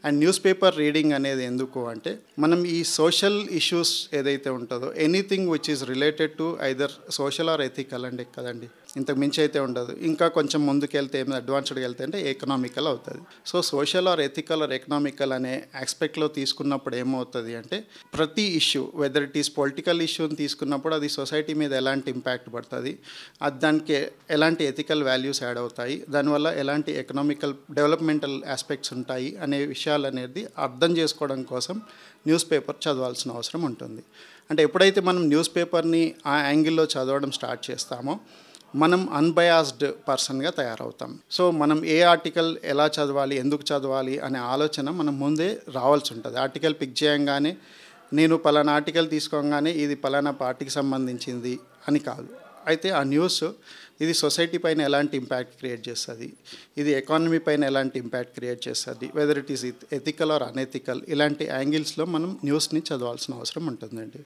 And news paper reading అనేది ఎందుకు అంటే మనం ఈ సోషల్ ఇష్యూస్ ఏదైతే ఉంటుందో anything which is related to either social or ethical అండి కదండి, ఇంతకు మించి అయితే ఉండదు. ఇంకా కొంచెం ముందుకెళ్తే ఏమైనా అడ్వాన్స్డ్గా వెళ్తే అంటే ఎకనామికల్ అవుతుంది. So social or ethical or economical అనే ఆస్పెక్ట్లో తీసుకున్నప్పుడు ఏమవుతుంది అంటే ప్రతి issue whether it is political ఇష్యూని తీసుకున్నప్పుడు అది సొసైటీ మీద ఎలాంటి ఇంపాక్ట్ పడుతుంది, అది దానికి ఎలాంటి ఎథికల్ వాల్యూస్ యాడ్ అవుతాయి, దానివల్ల ఎలాంటి ఎకనామికల్ డెవలప్మెంటల్ ఆస్పెక్ట్స్ ఉంటాయి అనే విషయాలు అనేది అర్థం చేసుకోవడం కోసం న్యూస్ పేపర్ చదవాల్సిన అవసరం ఉంటుంది. అంటే ఎప్పుడైతే మనం న్యూస్ పేపర్ని ఆ యాంగిల్లో చదవడం స్టార్ట్ చేస్తామో మనం అన్బయాస్డ్ పర్సన్గా తయారవుతాం. సో మనం ఏ ఆర్టికల్ ఎలా చదవాలి, ఎందుకు చదవాలి అనే ఆలోచన మనం ముందే రావాల్సి ఉంటుంది. ఆర్టికల్ పిక్ చేయంగానే నేను పలానా ఆర్టికల్ తీసుకోగానే ఇది పలానా పార్టీకి సంబంధించింది అని కాదు. అయితే ఆ న్యూస్ ఇది సొసైటీ పైన ఎలాంటి ఇంపాక్ట్ క్రియేట్ చేస్తుంది, ఇది ఎకానమీ పైన ఎలాంటి ఇంపాక్ట్ క్రియేట్ చేస్తుంది, whether it is ethical or unethical, ఇలాంటి యాంగిల్స్లో మనం న్యూస్ని చదవాల్సిన అవసరం ఉంటుందండి.